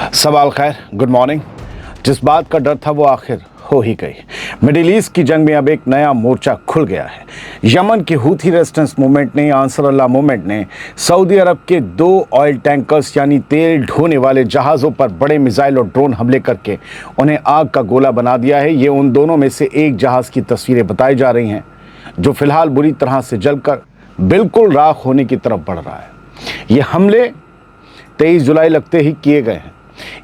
सवाल खैर, good morning. जिस बात का डर था वो आखिर हो ही गई। मिडिल ईस्ट की जंग में अब एक नया मोर्चा खुल गया है। यमन के हूथी रेजिस्टेंस मूवमेंट ने, आंसर अल्लाह मूवमेंट ने सऊदी अरब के 2 ऑयल टैंकर्स यानी तेल ढोने वाले जहाज़ों पर बड़े मिसाइल और ड्रोन हमले करके उन्हें आग का गोला बना दिया है। ये उन दोनों में से एक जहाज़ की तस्वीरें बताई जा रही हैं जो फिलहाल बुरी तरह से जलकर बिल्कुल राख होने की तरफ बढ़ रहा है। ये हमले 23 जुलाई लगते ही किए गए हैं।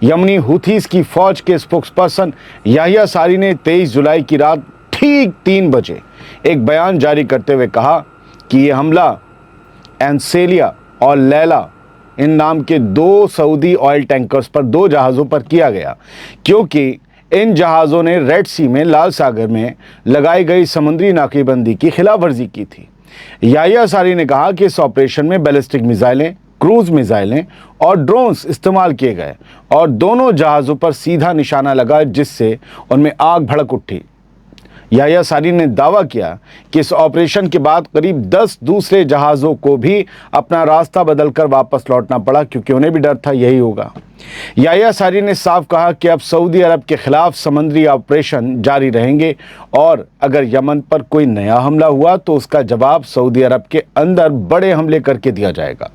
यमनी हूथीज की फौज के स्पोक्सपर्सन याहिया सारी ने 23 जुलाई की रात ठीक 3 बजे एक बयान जारी करते हुए कहा कि यह हमला एंसेलिया और लैला इन नाम के 2 सऊदी ऑयल टैंकर्स पर 2 जहाज़ों पर किया गया, क्योंकि इन जहाज़ों ने रेड सी में, लाल सागर में लगाई गई समुद्री नाकेबंदी की खिलाफ वर्जी की थी। याहिया सारी ने कहा कि इस ऑपरेशन में बैलिस्टिक मिसाइलें, क्रूज मिसाइलें और ड्रोन्स इस्तेमाल किए गए और दोनों जहाज़ों पर सीधा निशाना लगा, जिससे उनमें आग भड़क उठी। याहिया सारी ने दावा किया कि इस ऑपरेशन के बाद करीब 10 दूसरे जहाज़ों को भी अपना रास्ता बदलकर वापस लौटना पड़ा, क्योंकि उन्हें भी डर था यही होगा। याहिया सारी ने साफ कहा कि अब सऊदी अरब के खिलाफ समुद्री ऑपरेशन जारी रहेंगे और अगर यमन पर कोई नया हमला हुआ तो उसका जवाब सऊदी अरब के अंदर बड़े हमले करके दिया जाएगा।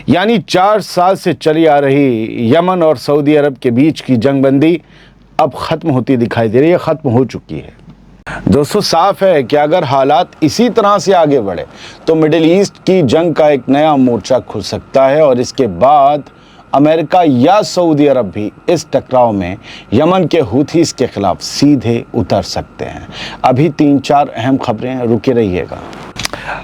यानी 4 साल से चली आ रही यमन और सऊदी अरब के बीच की जंगबंदी अब ख़त्म होती दिखाई दे रही है, ख़त्म हो चुकी है। दोस्तों, साफ है कि अगर हालात इसी तरह से आगे बढ़े तो मिडिल ईस्ट की जंग का एक नया मोर्चा खुल सकता है और इसके बाद अमेरिका या सऊदी अरब भी इस टकराव में यमन के हूथीस के खिलाफ सीधे उतर सकते हैं। अभी 3-4 अहम खबरें हैं, रुके रहिएगा।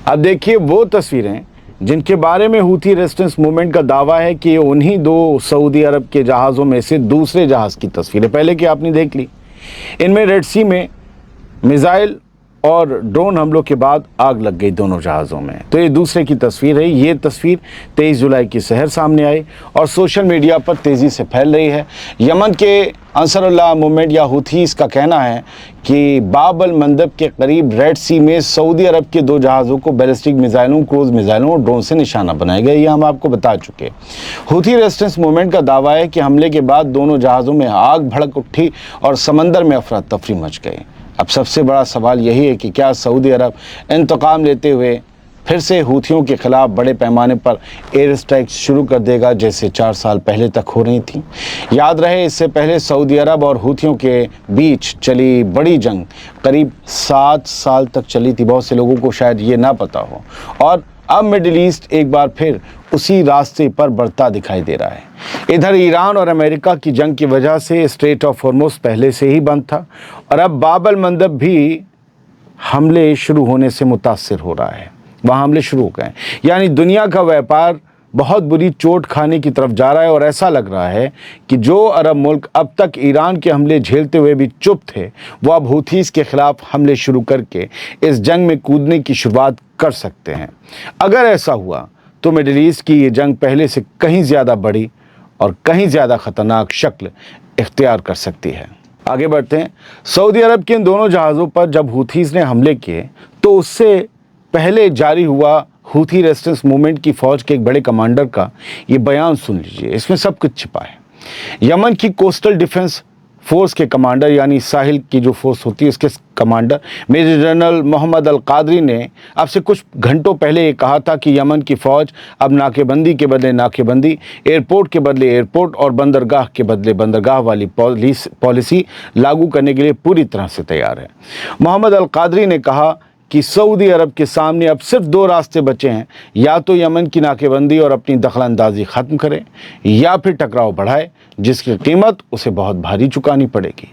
अब देखिए वो तस्वीरें जिनके बारे में हूथी रेजिस्टेंस मूवमेंट का दावा है कि उन्हीं 2 सऊदी अरब के जहाज़ों में से दूसरे जहाज़ की तस्वीरें पहले की आपने देख ली। इनमें रेड सी में मिसाइल और ड्रोन हमलों के बाद आग लग गई दोनों जहाज़ों में। तो ये दूसरे की तस्वीर है। ये तस्वीर 23 जुलाई की सहर सामने आई और सोशल मीडिया पर तेज़ी से फैल रही है। यमन के अंसरुल्लाह मूवमेंट या हूथीस का कहना है कि बाब अल मंदब के करीब रेड सी में सऊदी अरब के 2 जहाज़ों को बैलिस्टिक मिसाइलों, क्रूज मिसाइलों और ड्रोन से निशाना बनाया गया। ये हम आपको बता चुके। हूथी रेजिस्टेंस मूवमेंट का दावा है कि हमले के बाद दोनों जहाज़ों में आग भड़क उठी और समंदर में अफरा तफरी मच गई। अब सबसे बड़ा सवाल यही है कि क्या सऊदी अरब इंतकाम लेते हुए फिर से हूथियों के खिलाफ बड़े पैमाने पर एयर स्ट्राइक शुरू कर देगा, जैसे 4 साल पहले तक हो रही थी। याद रहे, इससे पहले सऊदी अरब और हूथियों के बीच चली बड़ी जंग करीब 7 साल तक चली थी। बहुत से लोगों को शायद ये ना पता हो। और अब मिडिल ईस्ट एक बार फिर उसी रास्ते पर बढ़ता दिखाई दे रहा है। इधर ईरान और अमेरिका की जंग की वजह से स्ट्रेट ऑफ हॉर्मुज़ पहले से ही बंद था और अब बाब अल मंदब भी हमले शुरू होने से मुतासिर हो रहा है। वहाँ हमले शुरू हो गए, यानी दुनिया का व्यापार बहुत बुरी चोट खाने की तरफ जा रहा है। और ऐसा लग रहा है कि जो अरब मुल्क अब तक ईरान के हमले झेलते हुए भी चुप थे, वो अब हूथीस के खिलाफ हमले शुरू करके इस जंग में कूदने की शुरुआत कर सकते हैं। अगर ऐसा हुआ तो मिडिल ईस्ट की ये जंग पहले से कहीं ज़्यादा बड़ी और कहीं ज़्यादा ख़तरनाक शक्ल इख्तियार कर सकती है। आगे बढ़ते हैं। सऊदी अरब के इन दोनों जहाज़ों पर जब हूथीस ने हमले किए तो उससे पहले जारी हुआ हूथी रेजिस्टेंस मूवमेंट की फ़ौज के एक बड़े कमांडर का ये बयान सुन लीजिए। इसमें सब कुछ छिपा है। यमन की कोस्टल डिफेंस फोर्स के कमांडर, यानी साहिल की जो फोर्स होती है, इसके कमांडर मेजर जनरल मोहम्मद अल कादरी ने अब से कुछ घंटों पहले ये कहा था कि यमन की फ़ौज अब नाकेबंदी के बदले नाकेबंदी, एयरपोर्ट के बदले एयरपोर्ट और बंदरगाह के बदले बंदरगाह वाली पॉलिसी लागू करने के लिए पूरी तरह से तैयार है। मोहम्मद अल कादरी ने कहा कि सऊदी अरब के सामने अब सिर्फ 2 रास्ते बचे हैं, या तो यमन की नाकेबंदी और अपनी दखलंदाजी ख़त्म करे या फिर टकराव बढ़ाए, जिसकी कीमत उसे बहुत भारी चुकानी पड़ेगी।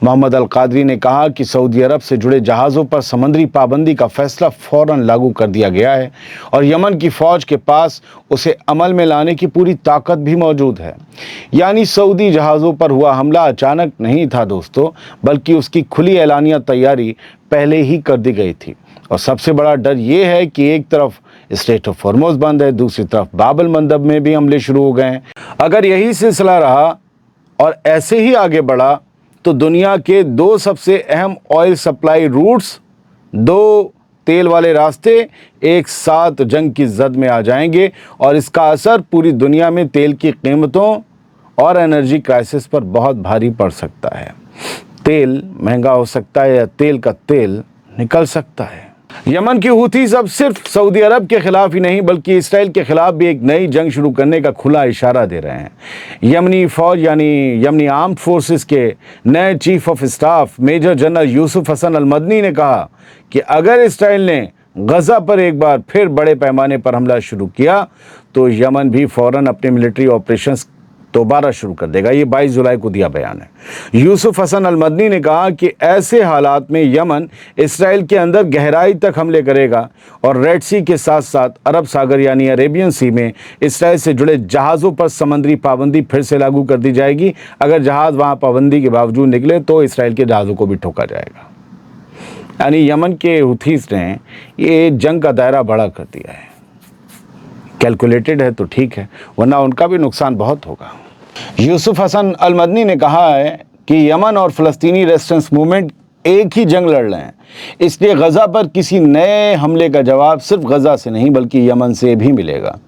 मोहम्मद अल कादरी ने कहा कि सऊदी अरब से जुड़े जहाज़ों पर समुद्री पाबंदी का फैसला फ़ौरन लागू कर दिया गया है और यमन की फ़ौज के पास उसे अमल में लाने की पूरी ताकत भी मौजूद है। यानी सऊदी जहाज़ों पर हुआ हमला अचानक नहीं था दोस्तों, बल्कि उसकी खुली एलानिया तैयारी पहले ही कर दी गई थी। और सबसे बड़ा डर ये है कि एक तरफ स्ट्रेट ऑफ हॉर्मुज़ बंद है, दूसरी तरफ बाब अल मंदब में भी हमले शुरू हो गए हैं। अगर यही सिलसिला रहा और ऐसे ही आगे बढ़ा तो दुनिया के 2 सबसे अहम ऑयल सप्लाई रूट्स, 2 तेल वाले रास्ते एक साथ जंग की जद में आ जाएंगे और इसका असर पूरी दुनिया में तेल की कीमतों और एनर्जी क्राइसिस पर बहुत भारी पड़ सकता है। तेल महंगा हो सकता है या तेल का तेल निकल सकता है। यमन की हूथीज अब सिर्फ सऊदी अरब के खिलाफ ही नहीं बल्कि इसराइल के खिलाफ भी एक नई जंग शुरू करने का खुला इशारा दे रहे हैं। यमनी फौज यानी यमनी आर्म्ड फोर्सेस के नए chief of staff major general Yusuf Hasan al Madani ने कहा कि अगर इसराइल ने गजा पर एक बार फिर बड़े पैमाने पर हमला शुरू किया तो यमन भी फौरन अपने मिलिट्री ऑपरेशंस दोबारा शुरू कर देगा। ये 22 जुलाई को दिया बयान है। यूसुफ हसन अल मदनी ने कहा कि ऐसे हालात में यमन इसराइल के अंदर गहराई तक हमले करेगा और रेड सी के साथ साथ अरब सागर यानी अरेबियन सी में इसराइल से जुड़े जहाज़ों पर समंदरी पाबंदी फिर से लागू कर दी जाएगी। अगर जहाज़ वहाँ पाबंदी के बावजूद निकले तो इसराइल के जहाज़ों को भी ठोका जाएगा। यानी यमन के हुथीस ने ये जंग का दायरा बड़ा कर दिया है। कैलकुलेटेड है तो ठीक है, वरना उनका भी नुकसान बहुत होगा। यूसुफ हसन अल मदनी ने कहा है कि यमन और फ़लस्तीनी रेजिस्टेंस मूवमेंट एक ही जंग लड़ रहे हैं, इसलिए गज़ा पर किसी नए हमले का जवाब सिर्फ गज़ा से नहीं बल्कि यमन से भी मिलेगा।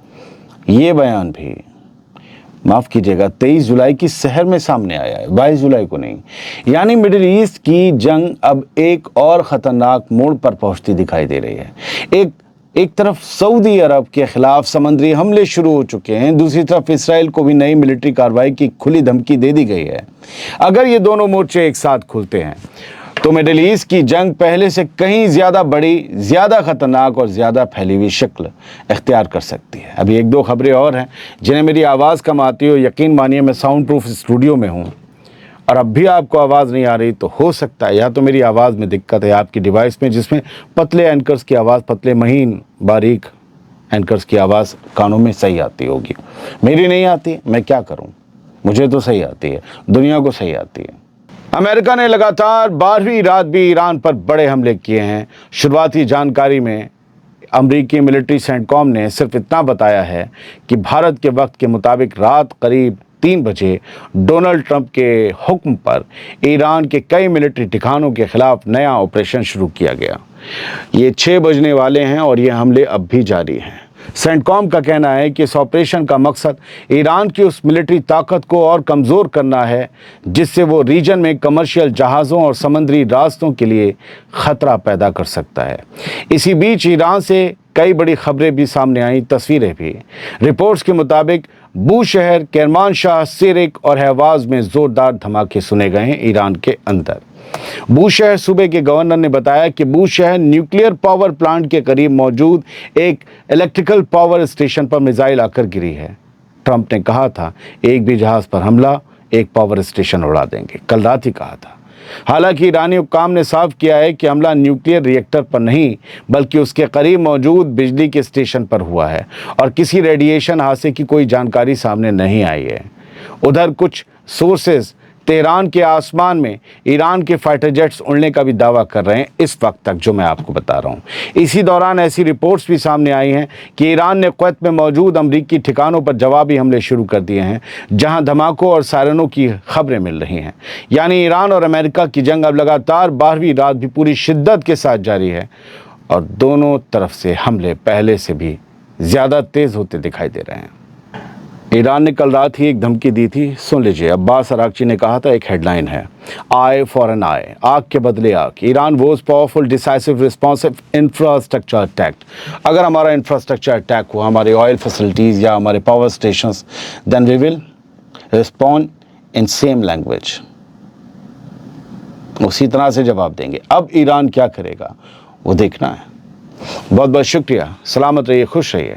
ये बयान भी माफ़ कीजिएगा 23 जुलाई की सहर में सामने आया है, 22 जुलाई को नहीं। यानी मिडिल ईस्ट की जंग अब एक और ख़तरनाक मोड़ पर पहुंचती दिखाई दे रही है। एक तरफ सऊदी अरब के खिलाफ समंदरी हमले शुरू हो चुके हैं, दूसरी तरफ इसराइल को भी नई मिलिट्री कार्रवाई की खुली धमकी दे दी गई है। अगर ये दोनों मोर्चे एक साथ खुलते हैं तो मिडिल ईस्ट की जंग पहले से कहीं ज़्यादा बड़ी, ज़्यादा ख़तरनाक और ज़्यादा फैली हुई शक्ल इख्तियार कर सकती है। अभी एक दो खबरें और हैं जिन्हें मेरी आवाज़ कम आती हो। यकीन मानिए मैं साउंड प्रूफ स्टूडियो में हूँ और अब भी आपको आवाज़ नहीं आ रही तो हो सकता है या तो मेरी आवाज़ में दिक्कत है आपकी डिवाइस में, जिसमें पतले एंकर्स की आवाज़, पतले महीन बारीक एंकर्स की आवाज़ कानों में सही आती होगी। मेरी नहीं आती, मैं क्या करूं, मुझे तो सही आती है, दुनिया को सही आती है। अमेरिका ने लगातार 12वीं रात भी ईरान पर बड़े हमले किए हैं। शुरुआती जानकारी में अमरीकी मिलिट्री सेंटकॉम ने सिर्फ इतना बताया है कि भारत के वक्त के मुताबिक रात करीब 3 बजे डोनाल्ड ट्रंप के हुक्म पर ईरान के कई मिलिट्री ठिकानों के खिलाफ नया ऑपरेशन शुरू किया गया। ये 6 बजने वाले हैं और ये हमले अब भी जारी हैं। सेंटकॉम का कहना है कि इस ऑपरेशन का मकसद ईरान की उस मिलिट्री ताकत को और कमज़ोर करना है जिससे वो रीजन में कमर्शियल जहाज़ों और समुद्री रास्तों के लिए ख़तरा पैदा कर सकता है। इसी बीच ईरान से कई बड़ी खबरें भी सामने आई, तस्वीरें भी। रिपोर्ट्स के मुताबिक बूशहर, केरमानशाह, सिरिक और हवाज में ज़ोरदार धमाके सुने गए हैं ईरान के अंदर। बूशहर सूबे के गवर्नर ने बताया कि बूशहर न्यूक्लियर पावर प्लांट के करीब मौजूद एक इलेक्ट्रिकल पावर स्टेशन पर मिसाइल आकर गिरी है। ट्रंप ने कहा था एक भी जहाज़ पर हमला, एक पावर स्टेशन उड़ा देंगे, कल रात ही कहा था। हालांकि ईरानी हुक्काम ने साफ किया है कि हमला न्यूक्लियर रिएक्टर पर नहीं बल्कि उसके करीब मौजूद बिजली के स्टेशन पर हुआ है और किसी रेडिएशन हादसे की कोई जानकारी सामने नहीं आई है। उधर कुछ सोर्सेज तेहरान के आसमान में ईरान के फाइटर जेट्स उड़ने का भी दावा कर रहे हैं इस वक्त तक, जो मैं आपको बता रहा हूँ। इसी दौरान ऐसी रिपोर्ट्स भी सामने आई हैं कि ईरान ने कुवैत में मौजूद अमरीकी ठिकानों पर जवाबी हमले शुरू कर दिए हैं जहां धमाकों और सायरनों की खबरें मिल रही हैं। यानी ईरान और अमेरिका की जंग अब लगातार 12वीं रात भी पूरी शिद्दत के साथ जारी है और दोनों तरफ से हमले पहले से भी ज़्यादा तेज़ होते दिखाई दे रहे हैं। ईरान ने कल रात ही एक धमकी दी थी, सुन लीजिए। अब्बास अरागची ने कहा था, एक हेडलाइन है, आई फॉर एन आई, आग के बदले आग। Iran was powerful decisive responsive infrastructure attack. अगर हमारा इंफ्रास्ट्रक्चर अटैक हुआ, हमारे ऑयल फैसिलिटीज़ या हमारे power stations, then we will respond in same language, उसी तरह से जवाब देंगे। अब ईरान क्या करेगा वो देखना है। बहुत बहुत शुक्रिया, सलामत रहिए, खुश रहिए।